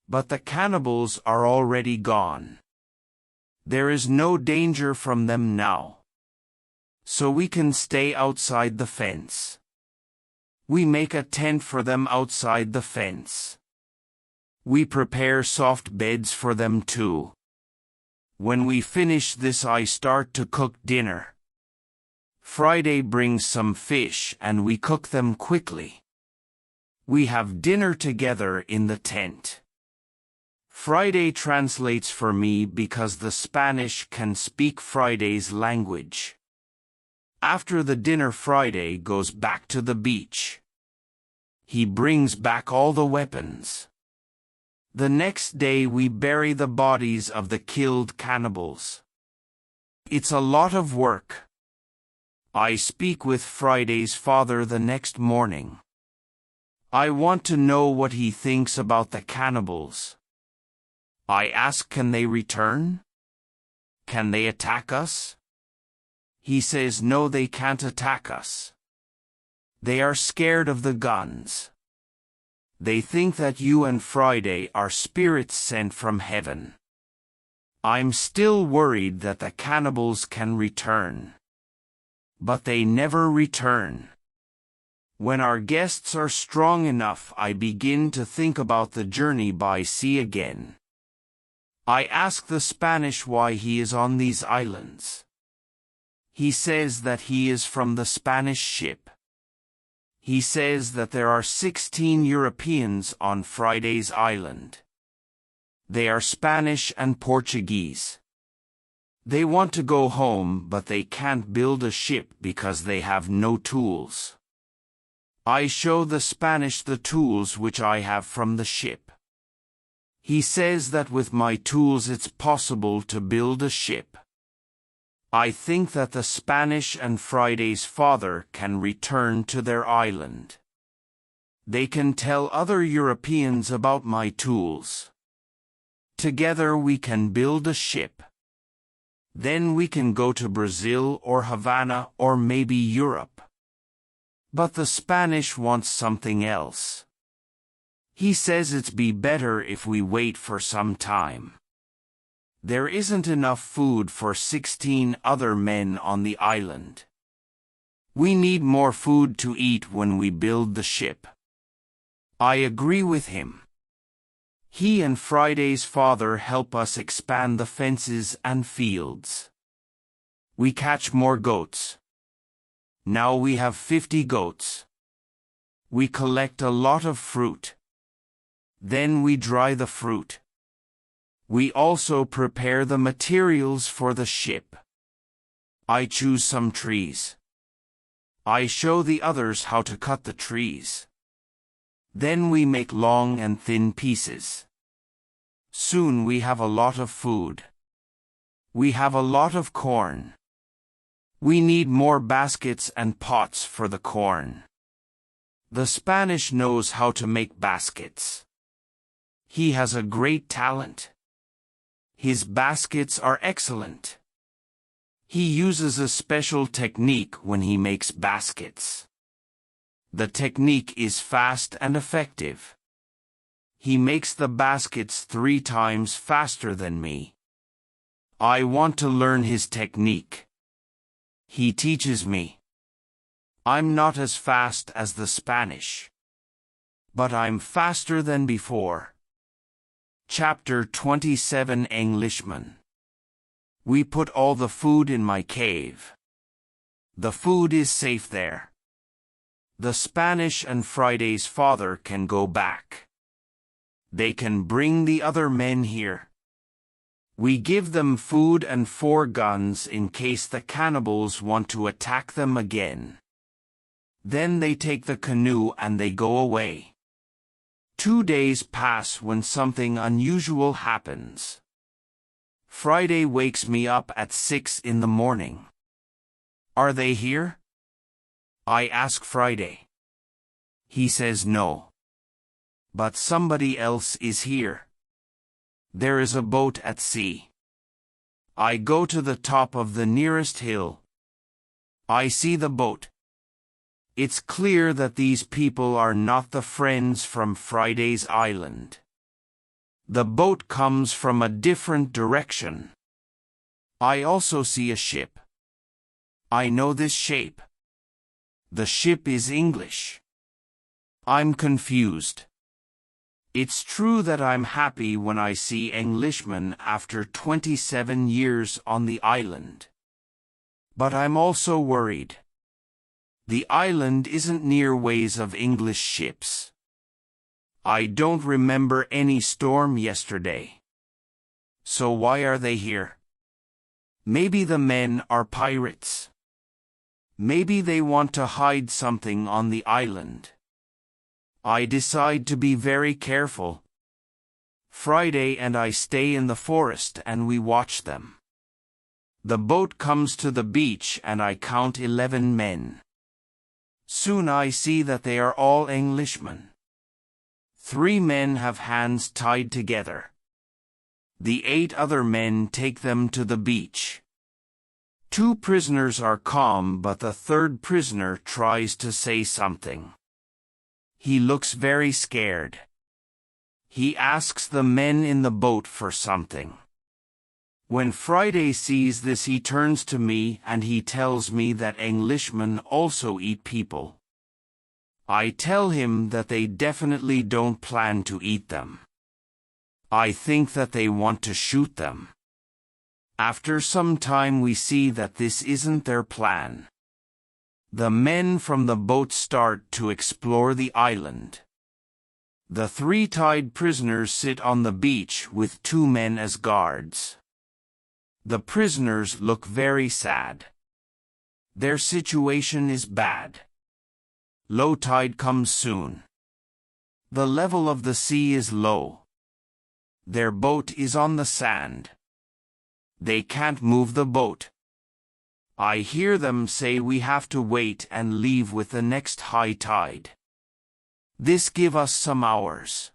But the cannibals are already gone. There is no danger from them now. So we can stay outside the fence. We make a tent for them outside the fence. We prepare soft beds for them too. When we finish this, I start to cook dinner. Friday brings some fish and we cook them quickly. We have dinner together in the tent. Friday translates for me because the Spanish can speak Friday's language. After the dinner, Friday goes back to the beach. He brings back all the weapons. The next day we bury the bodies of the killed cannibals. It's a lot of work. I speak with Friday's father the next morning. I want to know what he thinks about the cannibals. I ask, can they return? Can they attack us? He says no, they can't attack us. They are scared of the guns. They think that you and Friday are spirits sent from heaven. I'm still worried that the cannibals can return. But they never return. When our guests are strong enough, I begin to think about the journey by sea again. I ask the Spanish why he is on these islands. He says that he is from the Spanish ship. He says that there are 16 Europeans on Friday's island. They are Spanish and Portuguese. They want to go home, but they can't build a ship because they have no tools. I show the Spanish the tools which I have from the ship. He says that with my tools it's possible to build a ship. I think that the Spanish and Friday's father can return to their island. They can tell other Europeans about my tools. Together we can build a ship. Then we can go to Brazil or Havana or maybe Europe. But the Spanish wants something else. He says it's be better if we wait for some time. There isn't enough food for 16 other men on the island. We need more food to eat when we build the ship. I agree with him. He and Friday's father help us expand the fences and fields. We catch more goats. Now we have 50 goats. We collect a lot of fruit. Then we dry the fruit. We also prepare the materials for the ship. I choose some trees. I show the others how to cut the trees. Then we make long and thin pieces. Soon we have a lot of food. We have a lot of corn. We need more baskets and pots for the corn. The Spanish knows how to make baskets. He has a great talent. His baskets are excellent. He uses a special technique when he makes baskets. The technique is fast and effective. He makes the baskets 3 times faster than me. I want to learn his technique. He teaches me. I'm not as fast as the Spanish. But I'm faster than before. Chapter 27 Englishman. We put all the food in my cave. The food is safe there. The Spanish and Friday's father can go back. They can bring the other men here. We give them food and 4 guns in case the cannibals want to attack them again. Then they take the canoe and they go away. 2 days pass when something unusual happens. Friday wakes me up at 6 in the morning. Are they here? I ask Friday. He says no. But somebody else is here. There is a boat at sea. I go to the top of the nearest hill. I see the boat. It's clear that these people are not the friends from Friday's island. The boat comes from a different direction. I also see a ship. I know this shape. The ship is English. I'm confused. It's true that I'm happy when I see Englishmen after 27 years on the island. But I'm also worried. The island isn't near ways of English ships. I don't remember any storm yesterday. So why are they here? Maybe the men are pirates. Maybe they want to hide something on the island. I decide to be very careful. Friday and I stay in the forest and we watch them. The boat comes to the beach and I count 11 men. Soon I see that they are all Englishmen. 3 men have hands tied together. The 8 other men take them to the beach. 2 prisoners are calm, but the 3rd prisoner tries to say something. He looks very scared. He asks the men in the boat for something. When Friday sees this, he turns to me and he tells me that Englishmen also eat people. I tell him that they definitely don't plan to eat them. I think that they want to shoot them. After some time we see that this isn't their plan. The men from the boat start to explore the island. The 3 tied prisoners sit on the beach with 2 men as guards. The prisoners look very sad. Their situation is bad. Low tide comes soon. The level of the sea is low. Their boat is on the sand. They can't move the boat. I hear them say we have to wait and leave with the next high tide. This gives us some hours.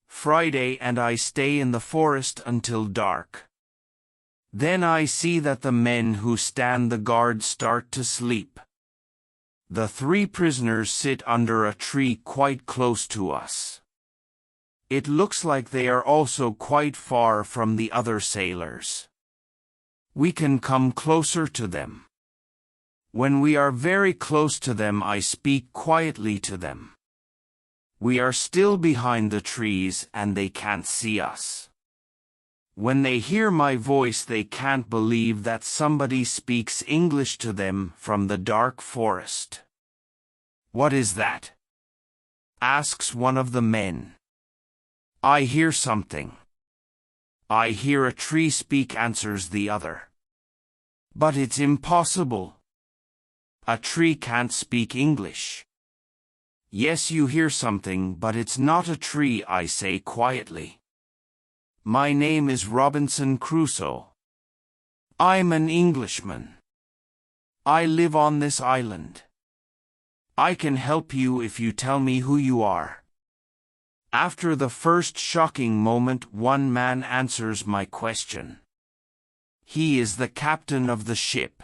Friday and I stay in the forest until dark. Then I see that the men who stand the guard start to sleep. The 3 prisoners sit under a tree quite close to us. It looks like they are also quite far from the other sailors. We can come closer to them. When we are very close to them, I speak quietly to them. We are still behind the trees and they can't see us. When they hear my voice, they can't believe that somebody speaks English to them from the dark forest. "What is that?" asks one of the men. "I hear something." "I hear a tree speak," answers the other. "But it's impossible. A tree can't speak English." "Yes, you hear something, but it's not a tree," I say quietly. "My name is Robinson Crusoe. I'm an Englishman. I live on this island. I can help you if you tell me who you are." After the first shocking moment, one man answers my question. He is the captain of the ship.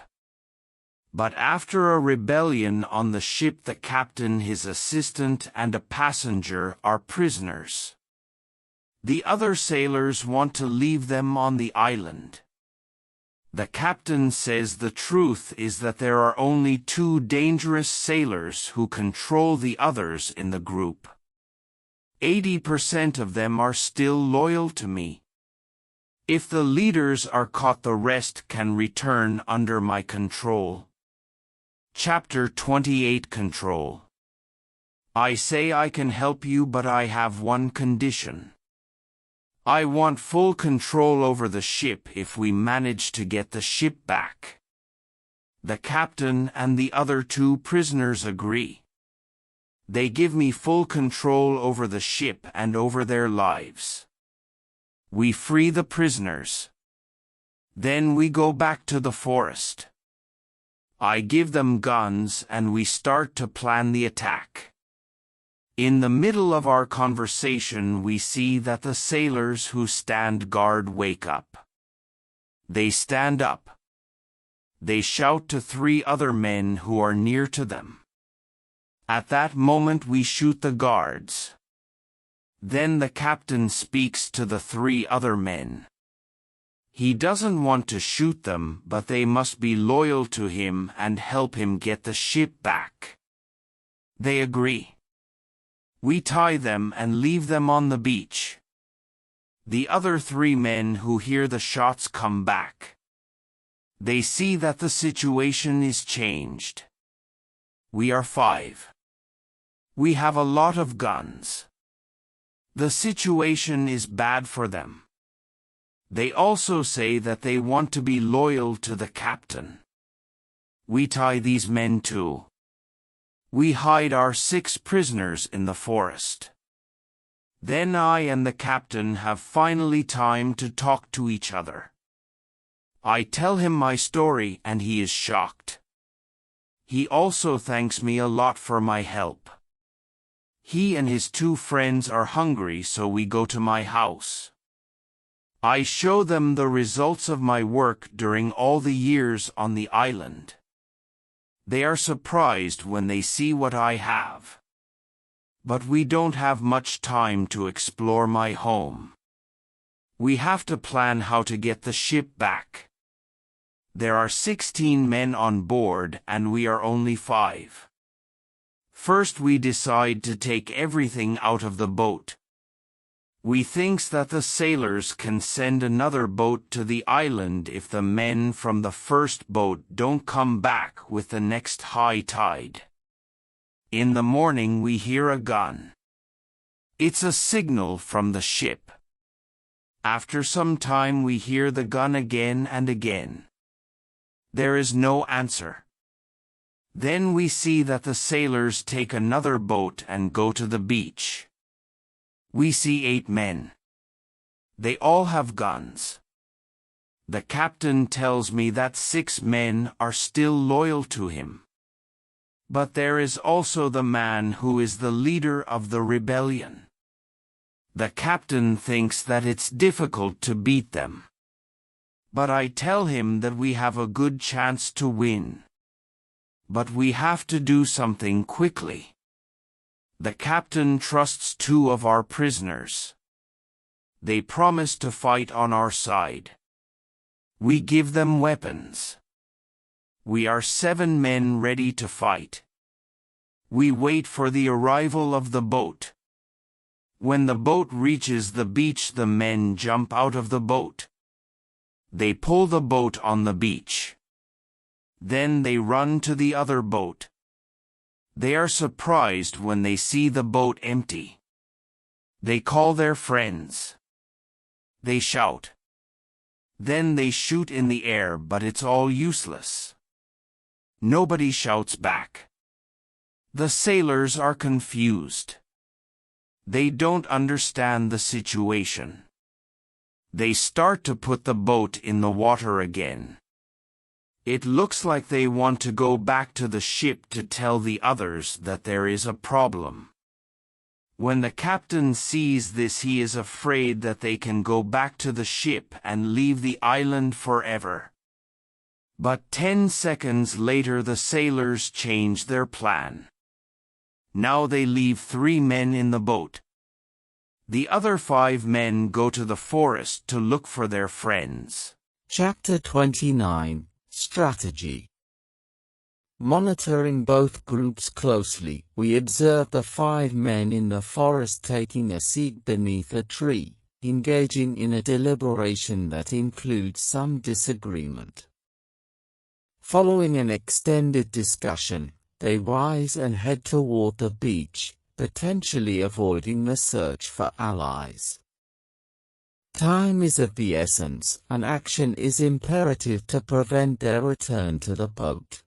But after a rebellion on the ship, the captain, his assistant, and a passenger are prisoners. The other sailors want to leave them on the island. The captain says the truth is that there are only 2 dangerous sailors who control the others in the group. 80% of them are still loyal to me. If the leaders are caught, the rest can return under my control. Chapter 28 Control. I say I can help you, but I have one condition. I want full control over the ship if we manage to get the ship back. The captain and the other 2 prisoners agree. They give me full control over the ship and over their lives. We free the prisoners. Then we go back to the forest. I give them guns and we start to plan the attack. In the middle of our conversation, we see that the sailors who stand guard wake up. They stand up. They shout to 3 other men who are near to them. At that moment we shoot the guards. Then the captain speaks to the 3 other men. He doesn't want to shoot them, but they must be loyal to him and help him get the ship back. They agree. We tie them and leave them on the beach. The other 3 men who hear the shots come back. They see that the situation is changed. We are 5. We have a lot of guns. The situation is bad for them. They also say that they want to be loyal to the captain. We tie these men too. We hide our 6 prisoners in the forest. Then I and the captain have finally time to talk to each other. I tell him my story and he is shocked. He also thanks me a lot for my help. He and his 2 friends are hungry, so we go to my house. I show them the results of my work during all the years on the island. They are surprised when they see what I have. But we don't have much time to explore my home. We have to plan how to get the ship back. There are 16 men on board and we are only 5. First we decide to take everything out of the boat. We thinks that the sailors can send another boat to the island if the men from the first boat don't come back with the next high tide. In the morning we hear a gun. It's a signal from the ship. After some time we hear the gun again and again. There is no answer. Then we see that the sailors take another boat and go to the beach. We see 8 men. They all have guns. The captain tells me that 6 men are still loyal to him. But there is also the man who is the leader of the rebellion. The captain thinks that it's difficult to beat them. But I tell him that we have a good chance to win. But we have to do something quickly. The captain trusts 2 of our prisoners. They promise to fight on our side. We give them weapons. We are 7 men ready to fight. We wait for the arrival of the boat. When the boat reaches the beach, the men jump out of the boat. They pull the boat on the beach. Then they run to the other boat. They are surprised when they see the boat empty. They call their friends. They shout. Then they shoot in the air, but it's all useless. Nobody shouts back. The sailors are confused. They don't understand the situation. They start to put the boat in the water again. It looks like they want to go back to the ship to tell the others that there is a problem. When the captain sees this, he is afraid that they can go back to the ship and leave the island forever. But 10 seconds later the sailors change their plan. Now they leave 3 men in the boat. The other 5 men go to the forest to look for their friends. Chapter 29. Strategy. Monitoring both groups closely, we observe the 5 men in the forest taking a seat beneath a tree, engaging in a deliberation that includes some disagreement. Following an extended discussion, they rise and head toward the beach, potentially avoiding the search for allies. Time is of the essence, and action is imperative to prevent their return to the boat.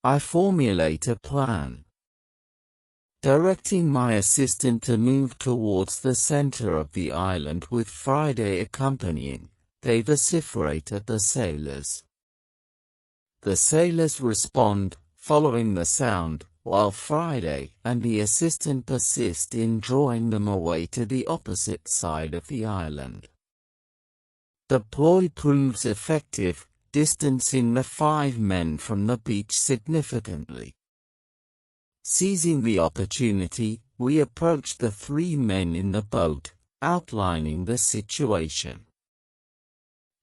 I formulate a plan. Directing my assistant to move towards the center of the island with Friday accompanying, they vociferate at the sailors. The sailors respond, following the sound, while Friday and the assistant persist in drawing them away to the opposite side of the island. The ploy proves effective, distancing the 5 men from the beach significantly. Seizing the opportunity, we approach the 3 men in the boat, outlining the situation.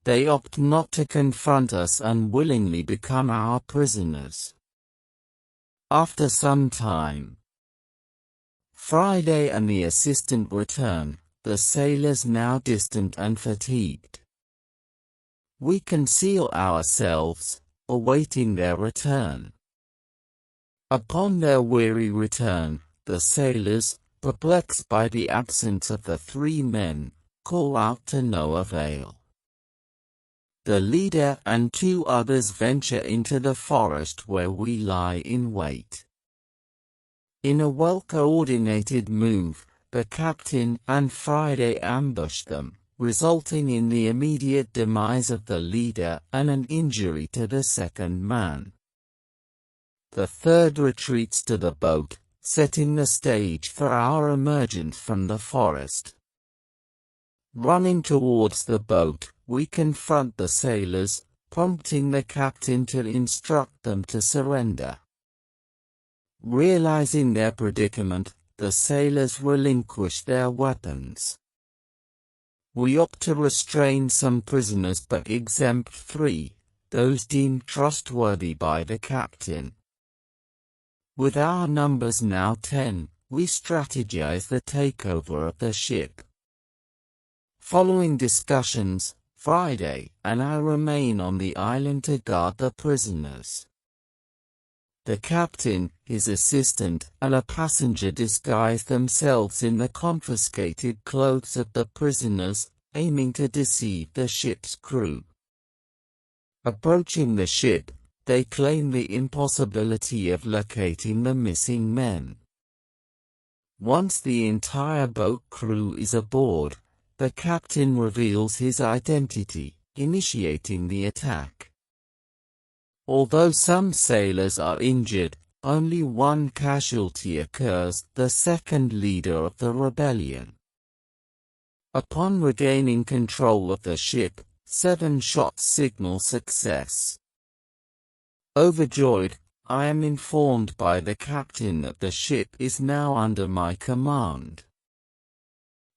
They opt not to confront us and willingly become our prisoners. After some time, Friday and the assistant return, the sailors now distant and fatigued. We conceal ourselves, awaiting their return. Upon their weary return, the sailors, perplexed by the absence of the 3 men, call out to no avail. The leader and 2 others venture into the forest where we lie in wait. In a well-coordinated move, the captain and Friday ambush them, resulting in the immediate demise of the leader and an injury to the 2nd man. The 3rd retreats to the boat, setting the stage for our emergence from the forest. Running towards the boat, we confront the sailors, prompting the captain to instruct them to surrender. Realizing their predicament, the sailors relinquish their weapons. We opt to restrain some prisoners but exempt 3, those deemed trustworthy by the captain. With our numbers now 10, we strategize the takeover of the ship. Following discussions, Friday and I remain on the island to guard the prisoners. The captain, his assistant, and a passenger disguise themselves in the confiscated clothes of the prisoners, aiming to deceive the ship's crew. Approaching the ship, they claim the impossibility of locating the missing men. Once the entire boat crew is aboard, the captain reveals his identity, initiating the attack. Although some sailors are injured, only 1 casualty occurs, the 2nd leader of the rebellion. Upon regaining control of the ship, 7 shots signal success. Overjoyed, I am informed by the captain that the ship is now under my command.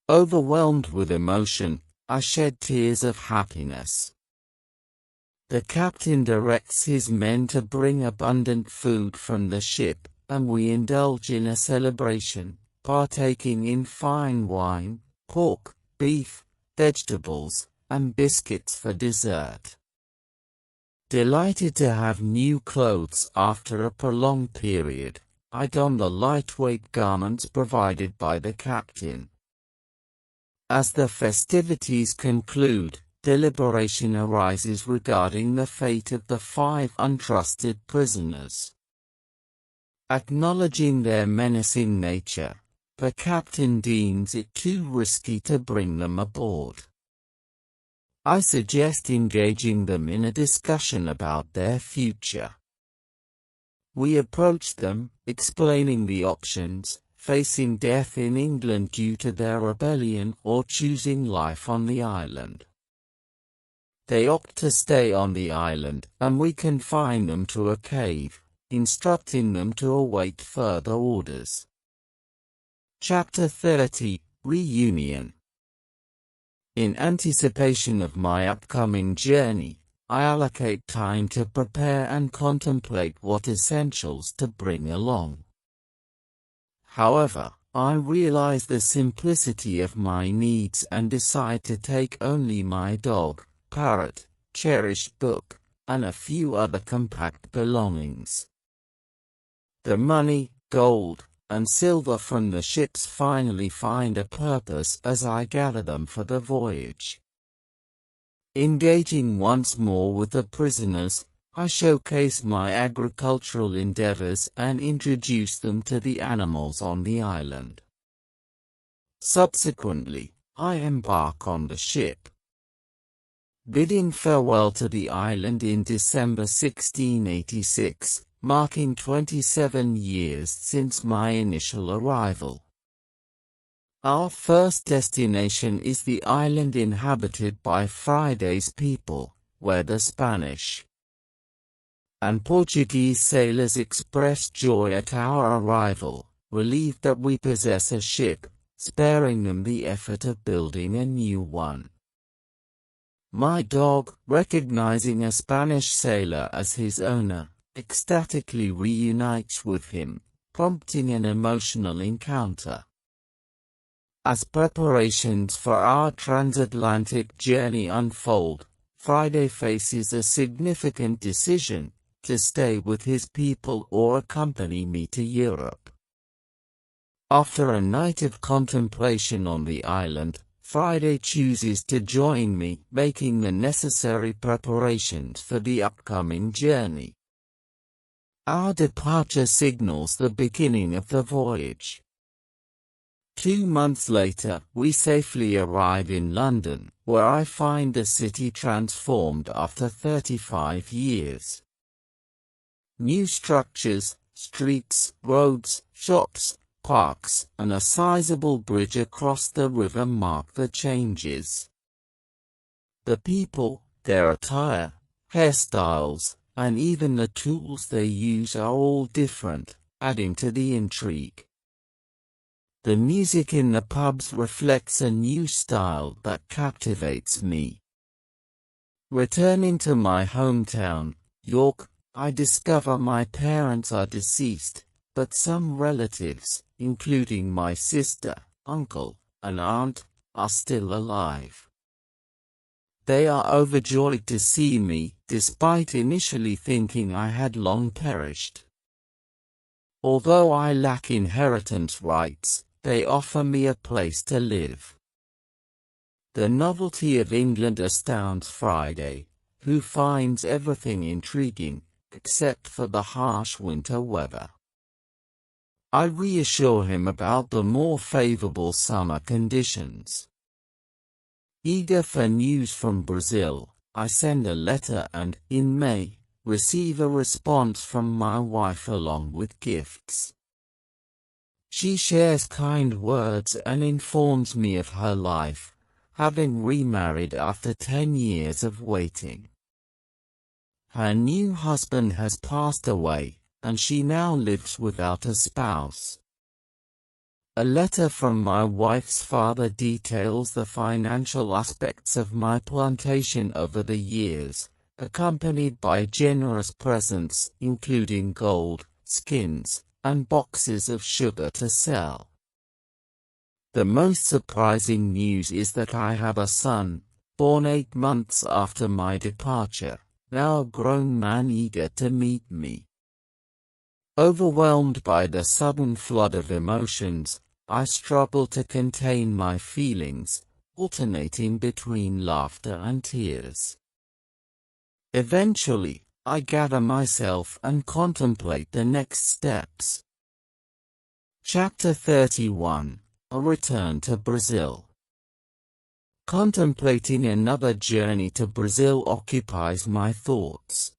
Overwhelmed with emotion, I shed tears of happiness. The captain directs his men to bring abundant food from the ship, and we indulge in a celebration, partaking in fine wine, pork, beef, vegetables, and biscuits for dessert. Delighted to have new clothes after a prolonged period, I don the lightweight garments provided by the captain. As the festivities conclude, deliberation arises regarding the fate of the 5 untrusted prisoners. Acknowledging their menacing nature, the captain deems it too risky to bring them aboard. I suggest engaging them in a discussion about their future. We approach them, explaining the options: facing death in England due to their rebellion or choosing life on the island. They opt to stay on the island, and we confine them to a cave, instructing them to await further orders. Chapter 30, Reunion. In anticipation of my upcoming journey, I allocate time to prepare and contemplate what essentials to bring along. However, I realize the simplicity of my needs and decide to take only my dog, parrot, cherished book, and a few other compact belongings. The money, gold, and silver from the ships finally find a purpose as I gather them for the voyage. Engaging once more with the prisoners, I showcase my agricultural endeavors and introduce them to the animals on the island. Subsequently, I embark on the ship. Bidding farewell to the island in December 1686, marking 27 years since my initial arrival. Our first destination is the island inhabited by Friday's people, where the Spanish and Portuguese sailors expressed joy at our arrival, relieved that we possess a ship, sparing them the effort of building a new one. My dog, recognizing a Spanish sailor as his owner, ecstatically reunites with him, prompting an emotional encounter. As preparations for our transatlantic journey unfold, Friday faces a significant decision: to stay with his people or accompany me to Europe. After a night of contemplation on the island, Friday chooses to join me, making the necessary preparations for the upcoming journey. Our departure signals the beginning of the voyage. 2 months later, we safely arrive in London, where I find the city transformed after 35 years. New structures, streets, roads, shops, parks, and a sizable bridge across the river mark the changes. The people, their attire, hairstyles, and even the tools they use are all different, adding to the intrigue. The music in the pubs reflects a new style that captivates me. Returning to my hometown, York, I discover my parents are deceased, but some relatives, including my sister, uncle, and aunt, are still alive. They are overjoyed to see me, despite initially thinking I had long perished. Although I lack inheritance rights, they offer me a place to live. The novelty of England astounds Friday, who finds everything intriguing, except for the harsh winter weather. I reassure him about the more favorable summer conditions. Eager for news from Brazil, I send a letter and, in May, receive a response from my wife along with gifts. She shares kind words and informs me of her life, having remarried after 10 years of waiting. Her new husband has passed away, and she now lives without a spouse. A letter from my wife's father details the financial aspects of my plantation over the years, accompanied by generous presents including gold, skins, and boxes of sugar to sell. The most surprising news is that I have a son, born 8 months after my departure, now a grown man eager to meet me. Overwhelmed by the sudden flood of emotions, I struggle to contain my feelings, alternating between laughter and tears. Eventually, I gather myself and contemplate the next steps. Chapter 31: A Return to Brazil. Contemplating another journey to Brazil occupies my thoughts.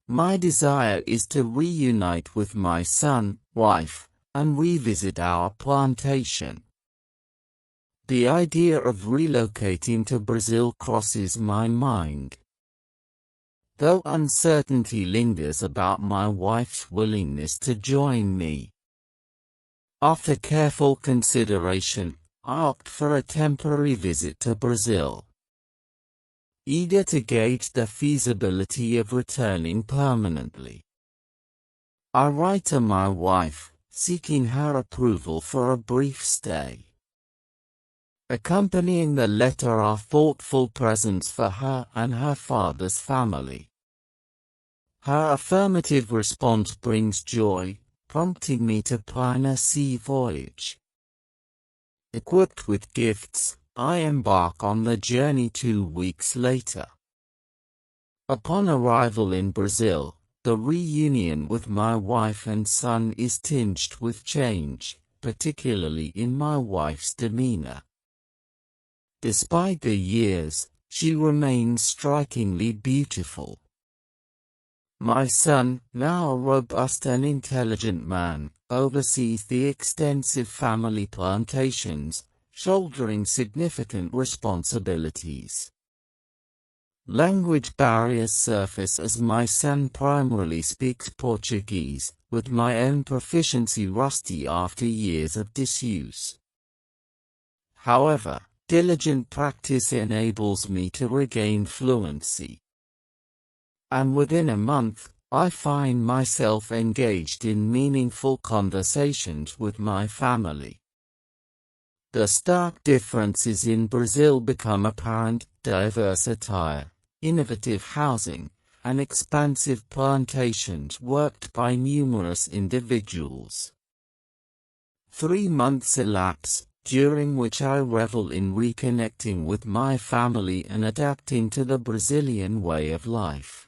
My desire is to reunite with my son, wife, and revisit our plantation. The idea of relocating to Brazil crosses my mind. Though uncertainty lingers about my wife's willingness to join me. After careful consideration, I opt for a temporary visit to Brazil. Eager to gauge the feasibility of returning permanently, I write to my wife, seeking her approval for a brief stay. Accompanying the letter are thoughtful presents for her and her father's family. Her affirmative response brings joy, prompting me to plan a sea voyage. Equipped with gifts, I embark on the journey 2 weeks later. Upon arrival in Brazil, the reunion with my wife and son is tinged with change, particularly in my wife's demeanor. Despite the years, she remains strikingly beautiful. My son, now a robust and intelligent man, oversees the extensive family plantations, shouldering significant responsibilities. Language barriers surface as my son primarily speaks Portuguese, with my own proficiency rusty after years of disuse. However, diligent practice enables me to regain fluency. And within a month, I find myself engaged in meaningful conversations with my family. The stark differences in Brazil become apparent: diverse attire, innovative housing, and expansive plantations worked by numerous individuals. 3 months elapse, during which I revel in reconnecting with my family and adapting to the Brazilian way of life.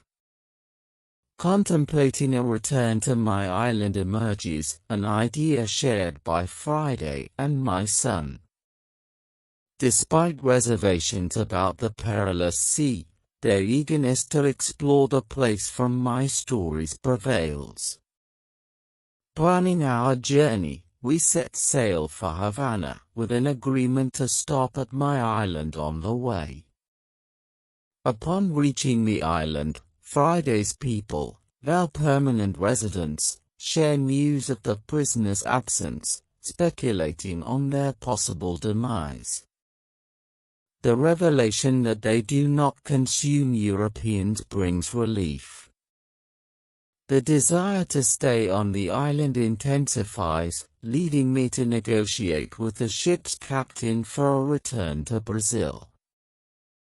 Contemplating a return to my island emerges, an idea shared by Friday and my son. Despite reservations about the perilous sea, their eagerness to explore the place from my stories prevails. Planning our journey, we set sail for Havana, with an agreement to stop at my island on the way. Upon reaching the island, Friday's people, their permanent residents, share news of the prisoner's absence, speculating on their possible demise. The revelation that they do not consume Europeans brings relief. The desire to stay on the island intensifies, leading me to negotiate with the ship's captain for a return to Brazil.